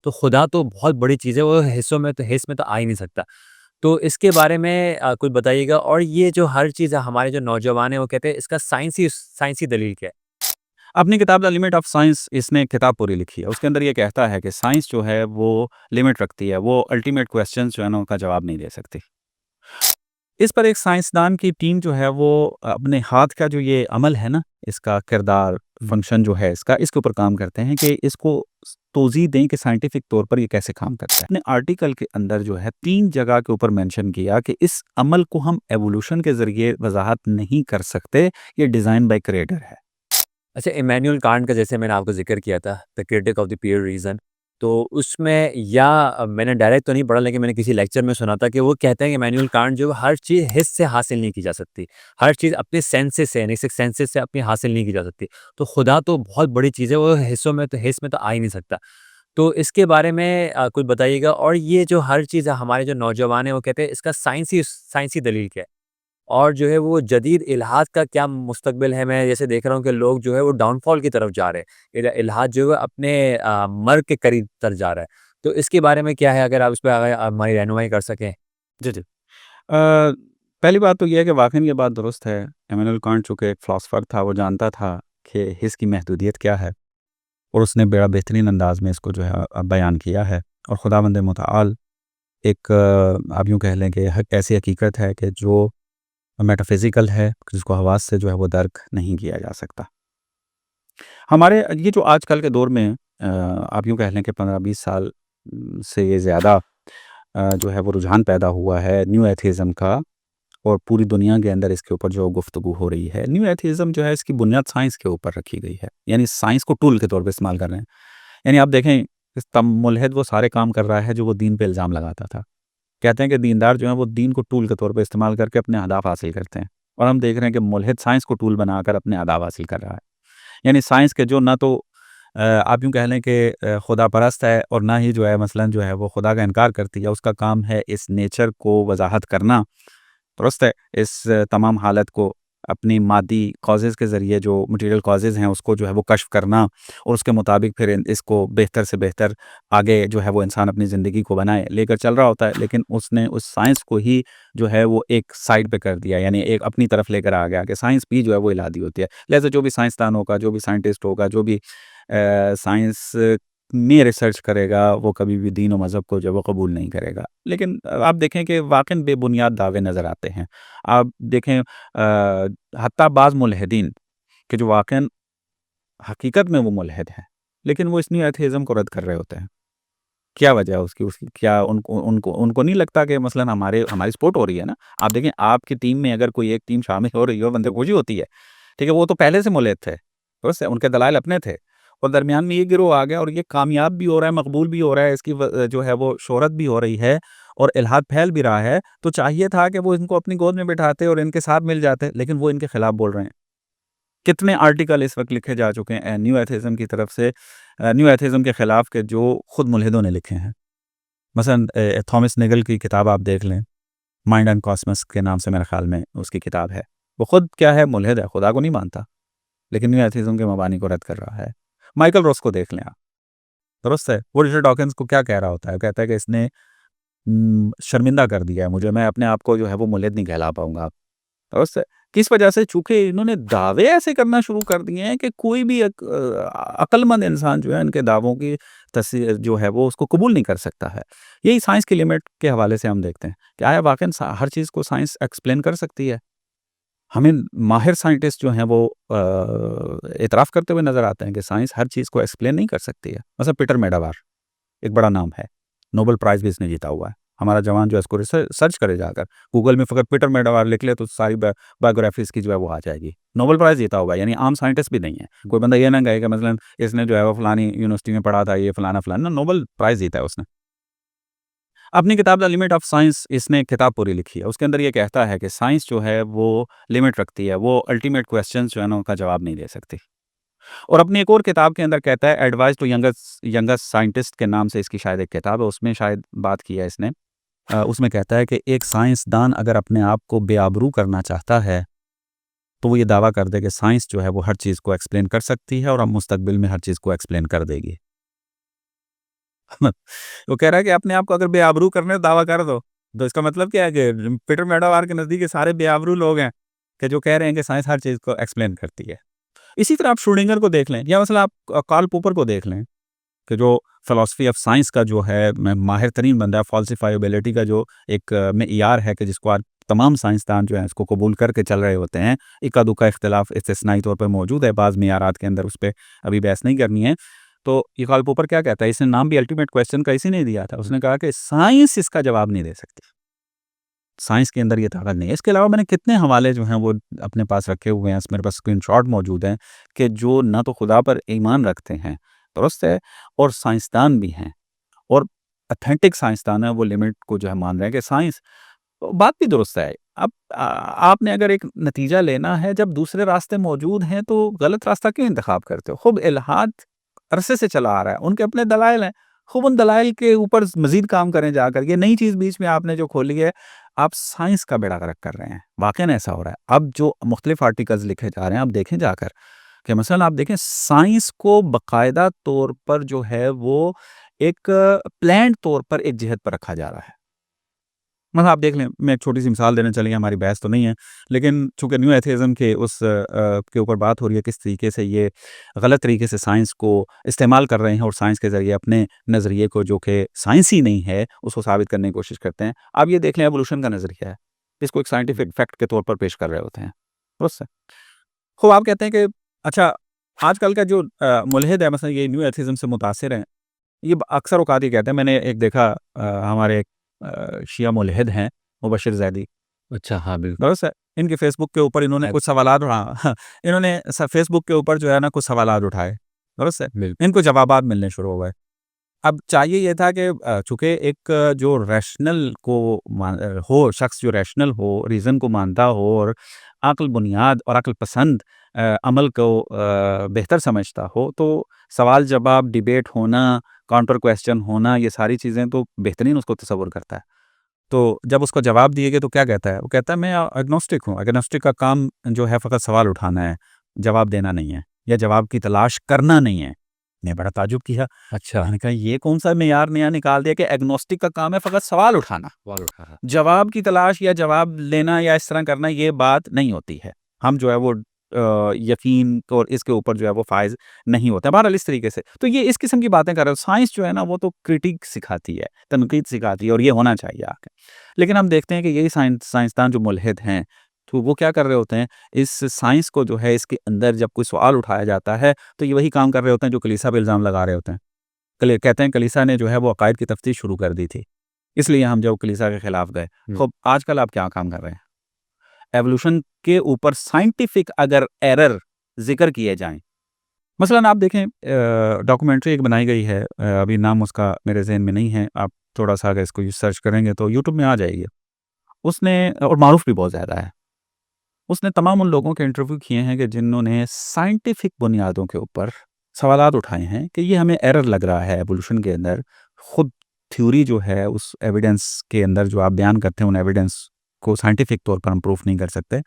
तो खुदा तो बहुत बड़ी चीज़ है, वो हिस्स में तो आ ही नहीं सकता। तो इसके बारे में कुछ बताइएगा और ये जो हर चीज़ है हमारे जो नौजवान हैं वो कहते हैं इसका साइंसी दलील क्या है? अपनी किताब द लिमिट ऑफ साइंस इसने किताब पूरी लिखी है। उसके अंदर ये कहता है कि साइंस जो है वो लिमिट रखती है, वो अल्टीमेट क्वेश्चंस जो है ना उनका जवाब नहीं दे सकती। इस पर एक साइंसदान की टीम जो है वो अपने हाथ का जो ये अमल है ना, इसका किरदार, फंक्शन जो है इसका, इसके ऊपर काम करते हैं कि इसको तोज़ीह दें कि साइंटिफिक तौर पर ये कैसे काम करता है। अपने आर्टिकल के अंदर जो है 3 जगह के ऊपर मेंशन किया कि इस अमल को हम एवोल्यूशन के ज़रिए वज़ाहत नहीं कर सकते, ये डिज़ाइन बाय क्रिएटर है। अच्छा, इमैनुअल कांट का जैसे मैंने आपको ज़िक्र किया था, the critic of the pure reason, तो उसमें मैंने डायरेक्ट तो नहीं पढ़ा लेकिन मैंने किसी लेक्चर में सुना था कि वो कहते हैं कि इमैनुअल कांट जो है हर चीज़ हिस से हासिल नहीं की जा सकती। हर चीज़ अपने सेंसेस से यानी सिक्स सेंसेस से अपनी हासिल नहीं की जा सकती। तो खुदा तो बहुत बड़ी चीज़ है, वो हिस्स में तो आ ही नहीं सकता। तो इसके बारे में कुछ बताइएगा और ये जो हर चीज़ है हमारे जो नौजवान हैं वो कहते हैं इसका साइंसी दलील क्या है? और जो है वो जदीद इल्हाद का क्या मुस्तकबिल है? मैं जैसे देख रहा हूँ कि लोग जो है वो डाउनफॉल की तरफ जा रहे हैं। इल्हाद जो है अपने मर्ग के करीब तर जा रहा है। तो इसके बारे में क्या है अगर आप इस पे अगर आप हमारी रहनुमाई कर सकें? जी, जी। पहली बात तो ये है कि वाक़ई ये बात दुरुस्त है। इमैनुअल कांट चूँकि एक फ़िलॉसफ़र था, वो जानता था कि हिस की महदूदियत क्या है और उसने बड़ा बेहतरीन अंदाज़ में इसको जो है बयान किया है। और खुदावंद मुतआल एक आप यूँ कह लें कि ऐसी हकीकत है कि जो मेटाफ़िज़िकल है, जिसको हवास से जो है वो दर्क नहीं किया जा सकता। हमारे ये जो आजकल के दौर में आप यूँ कह लें कि 15-20 साल से ये ज़्यादा जो है वो रुझान पैदा हुआ है न्यू एथिज़्म का, और पूरी दुनिया के अंदर इसके ऊपर जो गुफ्तगू हो रही है। न्यू एथिज़्म जो है इसकी बुनियाद साइंस के ऊपर रखी गई है। यानी साइंस को टूल के तौर पे इस्तेमाल कर रहे हैं। यानी आप देखें, इस मुल्हिद वो सारे काम कर रहा है जो वो दीन पे इल्ज़ाम लगाता था। कहते हैं कि दीनदार जो हैं वो दीन को टूल के तौर पे इस्तेमाल करके अपने अहदाफ हासिल करते हैं। और हम देख रहे हैं कि मुल्हिद साइंस को टूल बनाकर अपने अहदाफ हासिल कर रहा है। यानी साइंस के जो ना तो आप यूँ कह लें कि खुदा परस्त है, और ना ही जो है मसलन जो है वो खुदा का इनकार करती है। उसका काम है इस नेचर को वज़ाहत करना, दुरुस्त है। इस तमाम हालत को अपनी मादी कॉज़ेज़ के ज़रिए, जो मटीरियल कॉज़ेज़ हैं उसको जो है वो कश्फ़ करना, और उसके मुताबिक फिर इसको बेहतर से बेहतर आगे जो है वो इंसान अपनी ज़िंदगी को बनाए, लेकर चल रहा होता है। लेकिन उसने उस साइंस को ही जो है वो एक साइड पे कर दिया, यानी एक अपनी तरफ लेकर आ गया कि साइंस भी जो है वो इलाही होती है। लिहाज़ा जो भी साइंसदान होगा, जो भी साइंटिस्ट होगा, जो भी साइंस में रिसर्च करेगा, वो कभी भी दीन और मज़हब को जो है वो कबूल नहीं करेगा। लेकिन आप देखें कि वाक़ई बेबुनियाद दावे नज़र आते हैं। आप देखें हत्ता बाज़ मुल्हिदीन कि जो वाक़ई हकीकत में वो मुल्हिद हैं, लेकिन वो इस न्यू एथिइज़्म को रद्द कर रहे होते हैं। क्या वजह है उसकी क्या उनको उनको उनको नहीं लगता कि मसलन हमारी सपोर्ट हो रही है ना? आप देखें, आपकी टीम में अगर कोई एक टीम शामिल हो रही हो, बंदे खुशी होती है, ठीक है? वो तो पहले से मुल्हिद थे, दुरुस्त है? उनके दलाइल अपने थे, और दरमियान में ये गिरोह आ गया और ये कामयाब भी हो रहा है, मकबूल भी हो रहा है, इसकी जो है वो शोहरत भी हो रही है और इल्हाद फैल भी रहा है। तो चाहिए था कि वो इनको अपनी गोद में बिठाते और इनके साथ मिल जाते, लेकिन वो इनके खिलाफ बोल रहे हैं। कितने आर्टिकल इस वक़्त लिखे जा चुके हैं न्यू एथिइज़्म की तरफ से, न्यू एथिइज़्म के खिलाफ, के जो खुद मुल्हिदों ने लिखे हैं। मसलन थॉमस नेगल की किताब आप देख लें, माइंड एंड कॉस्मस के नाम से मेरे ख़्याल में उसकी किताब है। वो खुद क्या है, मुल्हिद है, खुदा को नहीं मानता, लेकिन न्यू एथिइज़्म के मबानी को रद्द कर रहा है। माइकल रोस को देख लें आप, दुरुस्त है? वो रिचर्ड डॉकिंस को क्या कह रहा होता है? वो कहता है कि इसने शर्मिंदा कर दिया है मुझे, मैं अपने आप को जो है वो मुल्हिद नहीं कहला पाऊँगा। दुरुस्त है? किस वजह से? चूँकि इन्होंने दावे ऐसे करना शुरू कर दिए हैं कि कोई भी अक्लमंद इंसान जो है इनके दावों की जो है वो उसको कबूल नहीं कर सकता है। यही साइंस की लिमिट के हवाले से हम देखते हैं कि आया वाक़ई हर चीज़ को साइंस एक्सप्लेन कर सकती है। हमें माहिर साइंटिस्ट जो हैं वो एतराफ़ करते हुए नज़र आते हैं कि साइंस हर चीज़ को एक्सप्लेन नहीं कर सकती है। मतलब पीटर मेडावार एक बड़ा नाम है, नोबेल प्राइज़ भी इसने जीता हुआ है। हमारा जवान जो है इसको सर्च करे जाकर, गूगल में फ़कत पीटर मेडावार लिख ले तो सारी बायोग्राफ़ी इसकी जो है वो आ जाएगी। नोबेल प्राइज़ जीता हुआ है, यानी आम साइंटिस्ट भी नहीं है। कोई बंदा ये ना कहे कि मसलन इसने जो है वो फलानी यूनिवर्सिटी में पढ़ा था, ये फलाना-फलाना, नोबेल प्राइज़ जीता है उसने। अपनी किताब द लिमिट ऑफ साइंस इसने किताब पूरी लिखी है। उसके अंदर ये कहता है कि साइंस जो है वो लिमिट रखती है, वो अल्टीमेट क्वेश्चंस जो है ना उनका जवाब नहीं दे सकती। और अपनी एक और किताब के अंदर कहता है, advice to youngest youngest scientist के नाम से इसकी शायद एक किताब है, उसमें शायद बात की है इसने। उसमें कहता है कि एक साइंसदान अगर अपने आप को बेआबरू करना चाहता है, तो वो ये दावा कर दे कि साइंस जो है वो हर चीज़ को एक्सप्लेन कर सकती है और अब मुस्तकबिल में हर चीज़ को एक्सप्लेन कर देगी। वो कह रहा है कि अपने आप को अगर बेआबरू करने दावा कर दो, तो इसका मतलब क्या है कि पीटर मेडावार के नज़दीक ये सारे बेआबरू लोग हैं कि जो कह रहे हैं कि साइंस हर चीज़ को एक्सप्लेन करती है। इसी तरह आप श्रोडिंगर को देख लें या मतलब आप कार्ल पॉपर को देख लें कि जो फिलॉसफी ऑफ साइंस का जो है माहिर तरीन बंदा है, फ़ॉल्सिफ़ाइबिलिटी का जो एक मेयार है कि जिसको आज तमाम साइंसदान जो हैं इसको कबूल करके चल रहे होते हैं। इक्का-दुक्का इख्तिलाफ इस्तिस्नाई तौर पे मौजूद है बाज़ मेयारात के अंदर, उस पे अभी बहस नहीं करनी है। तो ये कार्ल पॉपर क्या कहता है, इसने नाम भी अल्टीमेट क्वेश्चन का इसी ने दिया था। उसने कहा कि साइंस इसका जवाब नहीं दे सकती। साइंस के अंदर ये ताकत नहीं है। इसके अलावा मैंने कितने हवाले जो हैं वो अपने पास रखे हुए हैं, मेरे पास स्क्रीनशॉट मौजूद हैं कि जो ना तो खुदा पर ईमान रखते हैं, दुरुस्त है, और साइंसदान भी हैं और ऑथेंटिक साइंसदान है, वो लिमिट को जो है मान रहे हैं कि साइंस तो बात भी दुरुस्त है। अब आपने अगर एक नतीजा लेना है, जब दूसरे रास्ते मौजूद हैं, तो गलत रास्ता क्यों इंतखाब करते हो? खूब इल्हाद अरसे से चला आ रहा है, उनके अपने दलाइल हैं, खूब उन दलाइल के ऊपर मज़ीद काम करें जाकर। ये नई चीज़ बीच में आपने जो खोली है, आप साइंस का बेड़ा गर्क कर रहे हैं। वाक़ईन ऐसा हो रहा है। अब जो मुख्तलिफ़ आर्टिकल्स लिखे जा रहे हैं, आप देखें जाकर कि मसलन आप देखें साइंस को बाकायदा तौर पर जो है वो एक प्लान्ड तौर पर एक जिहत पर रखा जा रहा है। मतलब आप देख लें, मैं एक छोटी-सी मिसाल देना चलिए, हमारी बहस तो नहीं है, लेकिन चूँकि न्यू एथियज़्म के उस के ऊपर बात हो रही है, किस तरीके से ये गलत तरीके से साइंस को इस्तेमाल कर रहे हैं और साइंस के ज़रिए अपने नज़रिए को जो कि साइंसी नहीं है, उसको साबित करने की कोशिश करते हैं। आप ये देख लें एवोल्यूशन का नज़रिया है, इसको एक साइंटिफिक फैक्ट के तौर पर पेश कर रहे होते हैं। दुरुस्त है। खूब आप कहते हैं कि अच्छा, आजकल का जो मुल्हिद है, मसलन ये न्यू एथियज़्म से मुतासिर हैं, ये अक्सर औक़ात ये कहते हैं, मैंने एक देखा हमारे एक शिया मुल्हिद हैं, मुबशिर ज़ैदी, अच्छा, हाँ, बिल्कुल, दुरुस्त है। इनके फ़ेसबुक के ऊपर इन्होंने मैं कुछ सवालात इन्होंने फ़ेसबुक के ऊपर जो है ना कुछ सवालात उठाए, दुरुस्त है। बिल्कुल, इनको जवाबात मिलने शुरू हो गए। अब चाहिए ये था कि चूँकि एक जो रैशनल को हो, शख्स जो रैशनल हो, रीज़न को मानता हो और अक्ल बुनियाद और अक्ल पसंद अमल को बेहतर समझता हो, तो सवाल-जवाब, डिबेट होना, काउंटर क्वेश्चन होना, ये सारी चीज़ें तो बेहतरीन उसको तसव्वुर करता है। तो जब उसको जवाब दिए गए तो क्या कहता है? वो कहता है मैं एग्नोस्टिक हूँ, एग्नोस्टिक का काम जो है फ़कत सवाल उठाना है, जवाब देना नहीं है या जवाब की तलाश करना नहीं है। मैं बड़ा ताज्जुब किया। अच्छा, मैंने कहा ये कौन-सा मेयार नया निकाल दिया कि एग्नोस्टिक का काम है फ़कत सवाल उठाना। सवाल उठा रहा। जवाब की तलाश या जवाब लेना या इस तरह करना ये बात नहीं होती है। हम जो है वो यकीन और इसके ऊपर जो है वो फ़ाइज़ नहीं होते हैं। बहरहाल इस तरीके से। तो ये इस किस्म की बातें कर रहे हो। साइंस जो है ना वो तो क्रिटिक सिखाती है, तनकीद सिखाती है और ये होना चाहिए आगे। लेकिन हम देखते हैं कि यही साइंसदान जो मुल्हिद हैं, तो वो क्या कर रहे होते हैं, इस साइंस को जो है इसके अंदर जब कोई सवाल उठाया जाता है, तो ये वही काम कर रहे होते हैं जो कलीसिया पे इल्ज़ाम लगा रहे होते हैं। कहते हैं कलीसिया ने जो है वो अकायद की तफ्तीश शुरू कर दी थी। इसलिए हम जो कलीसिया के खिलाफ गए। हुँ, खूब आजकल आप क्या काम कर रहे हैं? एवोल्यूशन के ऊपर साइंटिफिक अगर एरर ज़िक्र किए जाएँ, मसलन आप देखें डॉक्यूमेंट्री एक बनाई गई है, अभी नाम उसका मेरे ज़हन में नहीं है, आप थोड़ा-सा अगर इसको सर्च करेंगे तो यूट्यूब में आ जाएगी। उसने और मारूफ़ भी बहुत ज़्यादा है। उसने तमाम उन लोगों के इंटरव्यू किए हैं कि जिन्होंने साइंटिफिक बुनियादों के ऊपर सवालात उठाए हैं कि ये हमें एरर लग रहा है एवोल्यूशन के अंदर। खुद थ्योरी जो है उस एविडेंस के अंदर जो आप बयान करते हैं उन एविडेंस को साइंटिफिक तौर पर हम प्रूफ नहीं कर सकते।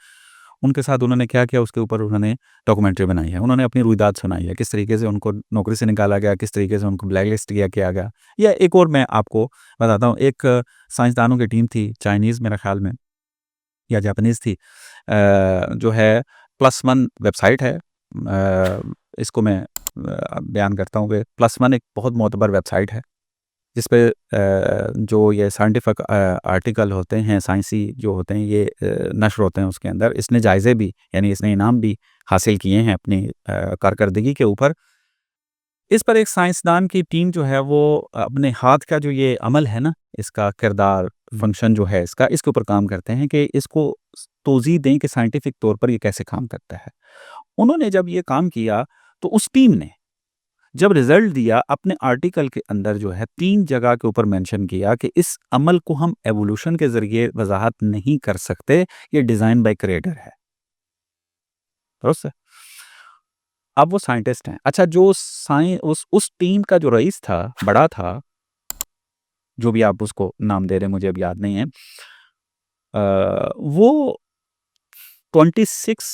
उनके साथ उन्होंने क्या किया उसके ऊपर उन्होंने डॉक्यूमेंट्री बनाई है। उन्होंने अपनी रुईदाद सुनाई है, किस तरीके से उनको नौकरी से निकाला गया, किस तरीके से उनको ब्लैकलिस्ट किया गया। या एक और मैं आपको बताता हूँ, एक साइंसदानों की टीम थी, चाइनीज़ मेरे ख़्याल में या जापानीज़ थी, जो है प्लस वन वेबसाइट है। इसको मैं बयान करता हूँ कि प्लस वन एक बहुत मोतबर वेबसाइट है जिस पे जो ये साइंटिफिक आर्टिकल होते हैं, साइंसी जो होते हैं, ये नश्र होते हैं उसके अंदर। इसने जायज़े भी यानी इसने इनाम भी हासिल किए हैं अपनी कारकर्दगी के ऊपर। इस पर एक साइंसदान की टीम जो है वो अपने हाथ का जो ये अमल है ना, इसका किरदार, फंक्शन जो है इसका, इसके ऊपर काम करते हैं कि इसको तौज़ीह दें कि साइंटिफिक तौर पर ये कैसे काम करता है। उन्होंने जब ये काम किया, तो उस टीम ने जब रिज़ल्ट दिया, अपने आर्टिकल के अंदर जो है 3 जगह के ऊपर मेंशन किया कि इस अमल को हम एवोल्यूशन के ज़रिए वज़ाहत नहीं कर सकते, ये डिज़ाइन बाय क्रिएटर है। दुरुस्त है? अब वो साइंटिस्ट हैं। अच्छा, जो उस टीम का जो रईस था, बड़ा था, जो भी आप उसको नाम दे रहे हैं मुझे अब याद नहीं है। वो 26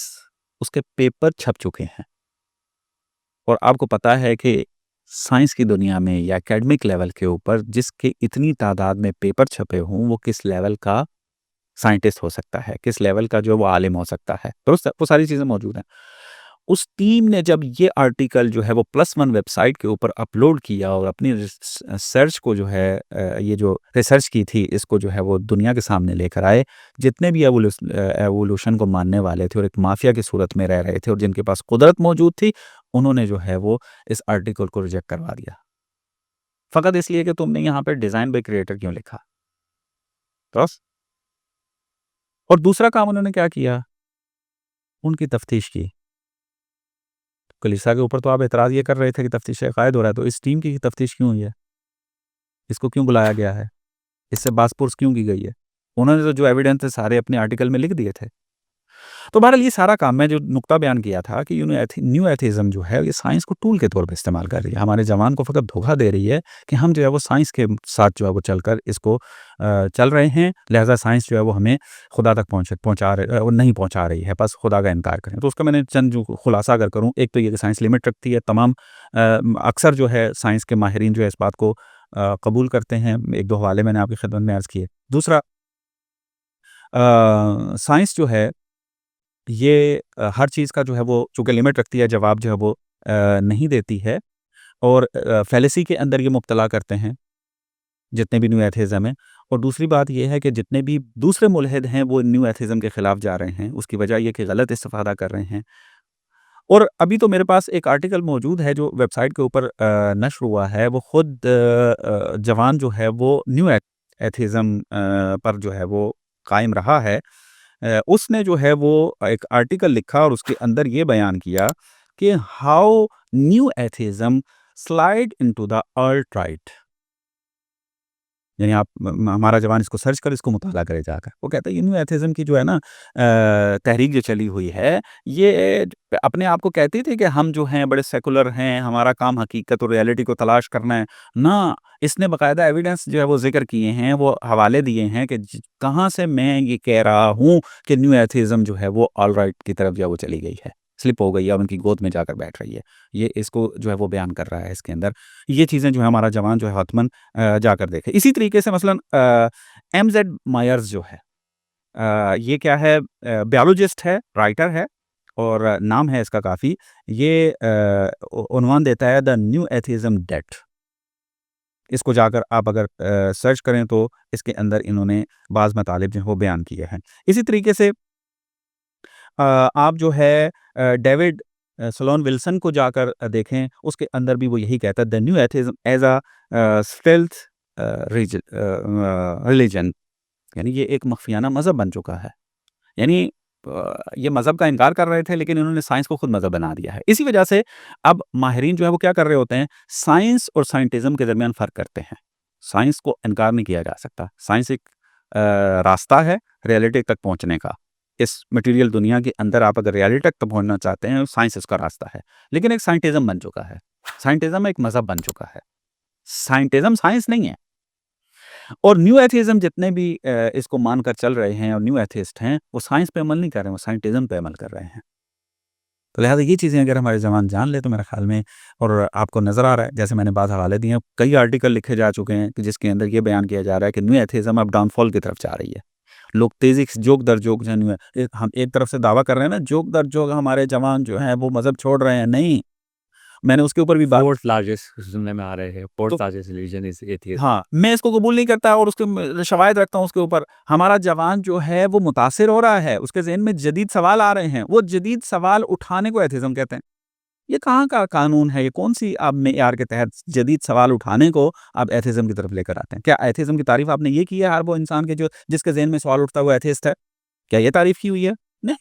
उसके पेपर छप चुके हैं और आपको पता है कि साइंस की दुनिया में या एकेडमिक लेवल के ऊपर जिसके इतनी तादाद में पेपर छपे हों, वो किस लेवल का साइंटिस्ट हो सकता है, किस लेवल का जो है वो आलिम हो सकता है। दुरुस्त है? वो सारी चीज़ें मौजूद हैं। उस टीम ने जब ये आर्टिकल जो है वो प्लस वन वेबसाइट के ऊपर अपलोड किया और अपनी सर्च को जो है ये जो रिसर्च की थी इसको जो है वो दुनिया के सामने लेकर आए। जितने भी एवोल्यूशन को मानने वाले थे और एक माफिया की सूरत में रह रहे थे और जिनके पास कुदरत मौजूद थी, उन्होंने जो है वो इस आर्टिकल को रिजेक्ट करवा दिया। फ़कत इसलिए कि तुमने यहाँ पे डिज़ाइन बाय क्रिएटर क्यों लिखा? बस। और दूसरा काम उन्होंने क्या किया? उनकी तफ्तीश की। कलीसिया के ऊपर तो आप एतराज़ ये कर रहे थे कि तफ्तीश अक़ायद हो रहा है, तो इस टीम की तफ्तीश क्यों हुई है? इसको क्यों बुलाया गया है? इससे बाज़पुर्स क्यों की गई है? उन्होंने तो जो एविडेंस है सारे अपने आर्टिकल में लिख दिए थे। तो बहरहाल ये सारा काम मैं जो नुक्ता बयान किया था कि न्यू एथिज़्म जो है ये साइंस को टूल के तौर पे इस्तेमाल कर रही है। हमारे जवान को फ़कत धोखा दे रही है कि हम जो है वो साइंस के साथ जो है वो चलकर इसको चल रहे हैं, लिहाज़ा साइंस जो है वो हमें खुदा तक वो नहीं पहुँचा रही है, बस खुदा का इनकार करें। तो उसका मैंने चंद जो खुलासा अगर करूँ, एक तो ये कि साइंस लिमिट रखती है, तमाम अक्सर जो है साइंस के माहिरीन जो है इस बात को कबूल करते हैं। 1-2 हवाले मैंने आपकी खिदमत में अर्ज़ किए। दूसरा साइंस जो है ये हर चीज़ का जो है वो चूँकि लिमिट रखती है, जवाब जो है वो नहीं देती है और फैलेसी के अंदर ये मुब्तला करते हैं, जितने भी न्यू एथिज़्म हैं। और दूसरी बात ये है कि जितने भी दूसरे मुल्हिद हैं, वो न्यू एथिज़्म के खिलाफ जा रहे हैं। उसकी वजह ये कि गलत इस्तिफ़ादा कर रहे हैं। और अभी तो मेरे पास एक आर्टिकल मौजूद है जो वेबसाइट के ऊपर नश्र हुआ है। वो खुद जवान जो है वो न्यू एथिज़्म पर जो है वो कायम रहा है। उसने जो है वो एक आर्टिकल लिखा और उसके अंदर ये बयान किया कि how new atheism slide into the alt right. यानी आप हमारा जवान इसको सर्च कर इसको मुताला करे जाकर। वो कहता है ये न्यू एथिज़्म की जो है ना तहरीक जो चली हुई है, ये अपने आप को कहती थी कि हम जो हैं बड़े सेकुलर हैं, हमारा काम हकीकत और रियलिटी को तलाश करना है। ना, इसने बाकायदा एविडेंस जो है वो ज़िक्र किए हैं, वो हवाले दिए हैं कि कहाँ से मैं ये कह रहा हूँ कि न्यू एथिज़्म जो है वो ऑल राइट की तरफ जो है वो चली गई है, स्लिप हो गई है और उनकी गोद में जाकर बैठ रही है। ये इसको जो है वो बयान कर रहा है इसके अंदर। ये चीज़ें जो है हमारा जवान जो है हतमन जाकर देखे। इसी तरीके से मसलन एमज़ेड मायर्स जो है ये क्या है बायोलॉजिस्ट है, राइटर है और नाम है इसका काफ़ी। ये उन्वान देता है द न्यू एथिज़्म डेट। इसको जाकर आप अगर सर्च करें तो इसके अंदर इन्होंने बाज़ मतालिब जो है वो बयान किए हैं। इसी तरीके से आप जो है डेविड सलोन विल्सन को जाकर देखें, उसके अंदर भी वो यही कहता है the new atheism as stealth religion. यानी ये एक मख्फियाना मज़हब बन चुका है। यानी ये मज़हब का इनकार कर रहे थे लेकिन इन्होंने साइंस को खुद मज़हब बना दिया है। इसी वजह से अब माहिरीन जो है वो क्या कर रहे होते हैं, साइंस और साइंटिज़्म के दरमियान फ़र्क करते हैं। साइंस को इनकार नहीं किया जा सकता। साइंस एक रास्ता है रियलिटी तक पहुँचने का। इस मटेरियल दुनिया के अंदर आप अगर रियलिटी तक पहुँचना चाहते हैं, साइंस इसका रास्ता है। लेकिन एक साइंटिज़्म बन चुका है। साइंटिज़्म एक मज़हब बन चुका है। साइंटिज़्म साइंस नहीं है। और न्यू एथिइज़्म जितने भी इसको मानकर चल रहे हैं और न्यू एथिइस्ट हैं, वो साइंस पे अमल नहीं कर रहे हैं, वो साइंटिज़्म पे अमल कर रहे हैं। तो लिहाज़ा ये चीज़ें अगर हमारे जवान जान लें तो मेरे ख़्याल में और आपको नज़र आ रहा है, जैसे मैंने बाद हवाले दिए हैं, कई आर्टिकल लिखे जा चुके हैं कि जिसके अंदर ये बयान किया जा रहा है कि न्यू एथिइज़्म अब डाउनफॉल की तरफ जा रही है। लोग तेज़ी से जोक दर जोक जो न्यू हम एक तरफ से दावा कर रहे हैं ना, जोक दर जोक हमारे जवान जो हैं वो मज़हब छोड़ रहे हैं, नहीं। मैंने उसके ऊपर भी बात फोर्थ लार्जेस्ट सुनने में आ रहे हैं, तो fourth largest religion is atheist. हाँ, मैं इसको कबूल नहीं करता और उसके शवाहिद रखता हूँ उसके ऊपर। हमारा जवान जो है वो मुतासिर हो रहा है, उसके ज़हन में जदीद सवाल आ रहे हैं, वो जदीद सवाल उठाने को एथिज़्म कहते हैं। ये कहाँ का कानून है? ये कौन-सी आप मेयार के तहत जदीद सवाल उठाने को आप एथिज़्म की तरफ लेकर आते हैं? क्या एथिज़्म की तारीफ़ आपने ये की है हर वो इंसान के जो जिसके ज़हन में सवाल उठता है वो एथियस्ट है? क्या ये तारीफ़ की हुई है? नहीं।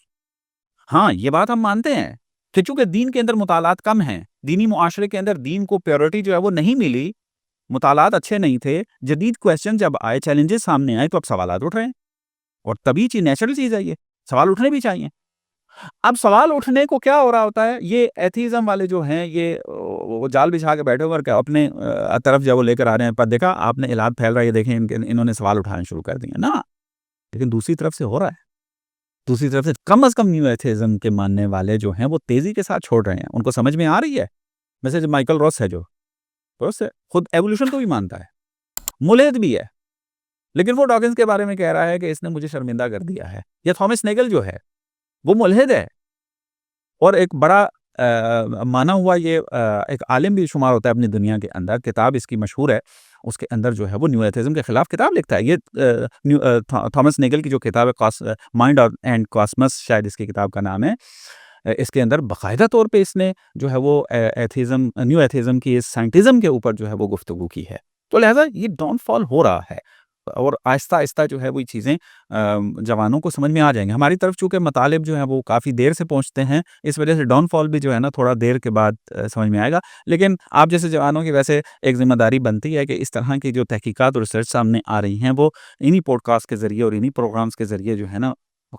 हाँ, ये बात हम मानते हैं कि चूँकि दीन के अंदर मुतालात कम हैं, दीनी मुआशरे के अंदर दीन को प्रायोरिटी जो है वो नहीं मिली, मुतालात अच्छे नहीं थे, जदीद क्वेश्चन जब आए, चैलेंजेस सामने आए, तो अब सवालात उठ रहे हैं और तभी नेचुरल चीज़ है ये, सवाल उठने भी चाहिए। अब सवाल उठने को क्या हो रहा होता है, ये एथिइज़्म वाले जो हैं, ये वो जाल बिछा के बैठे हुए और क्या अपने तरफ जो है वो लेकर आ रहे हैं, पर देखा आपने इलाद फैल रहा है, ये देखें इन्होंने सवाल उठाने शुरू कर दिए ना, लेकिन दूसरी तरफ से हो रहा है। दूसरी तरफ से कम न्यू एथिइज़्म के मानने वाले जो हैं, वो तेज़ी के साथ छोड़ रहे हैं, उनको समझ में आ रही है। वैसे जो माइकल रॉस है जो दुरुस्त है, खुद एवोल्यूशन को भी मानता है, मुल्हिद भी है, लेकिन वो डॉकिंस के बारे में कह रहा है कि इसने मुझे शर्मिंदा कर दिया है। या थॉमस नेगल जो है वो मुल्हिद है और एक बड़ा माना हुआ ये एक आलिम भी शुमार होता है अपनी दुनिया के अंदर। किताब इसकी मशहूर है, उसके अंदर जो है वो न्यू एथिज्म के खिलाफ किताब लिखता है। ये थॉमस नेगल की जो किताब है माइंड एंड कॉस्मस, शायद इसकी किताब का नाम है। इसके अंदर बाकायदा तौर पे इसने जो है वो एथिज्म, न्यू एथिज्म की, साइंटिज्म के ऊपर जो है वो गुफ्तगू की है। तो लिहाजा ये डाउनफॉल हो रहा है और आहिस्ता-आहिस्ता जो है वो ये चीज़ें जवानों को समझ में आ जाएँगी। हमारी तरफ चूँकि मतालिब जो हैं वो काफ़ी देर से पहुँचते हैं, इस वजह से डाउनफॉल भी जो है ना थोड़ा देर के बाद समझ में आएगा। लेकिन आप जैसे जवानों की वैसे एक ज़िम्मेदारी बनती है कि इस तरह की जो तहकीकात और रिसर्च सामने आ रही हैं, वो इन्हीं पॉडकास्ट के ज़रिए और इन्हीं प्रोग्राम्स के ज़रिए जो है ना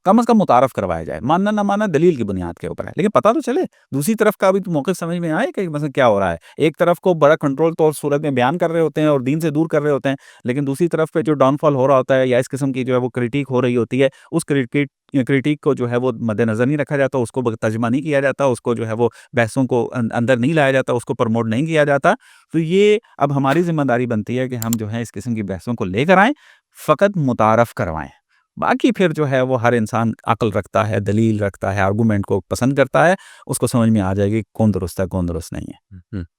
कम से कम मुतारफ़ करवाया जाए। मानना ना मानना दलील की बुनियाद के ऊपर है, लेकिन पता तो चले, दूसरी तरफ का भी तो मौक़िफ़ समझ में आए कि मतलब क्या हो रहा है। एक तरफ को बड़ा कंट्रोल तौर सूरत में बयान कर रहे होते हैं और दीन से दूर कर रहे होते हैं, लेकिन दूसरी तरफ पे जो डाउनफॉल हो रहा होता है या इस किस्म की जो है वो क्रिटिक हो रही होती है, उस क्रिटिक को जो है वो मद्देनज़र नहीं रखा जाता, उसको तर्जुमा नहीं किया जाता, उसको जो है वो बहसों को अंदर नहीं लाया जाता, उसको प्रमोट नहीं किया जाता। तो ये अब हमारी ज़िम्मेदारी बनती है कि हम जो है इस किस्म की बहसों को लेकर आएँ, फ़क़त मुतारफ़ करवाएँ। बाकी फिर जो है वो हर इंसान अक्ल रखता है, दलील रखता है, आर्गुमेंट को पसंद करता है, उसको समझ में आ जाएगी कौन दुरुस्त है, कौन दुरुस्त नहीं है। हुँ।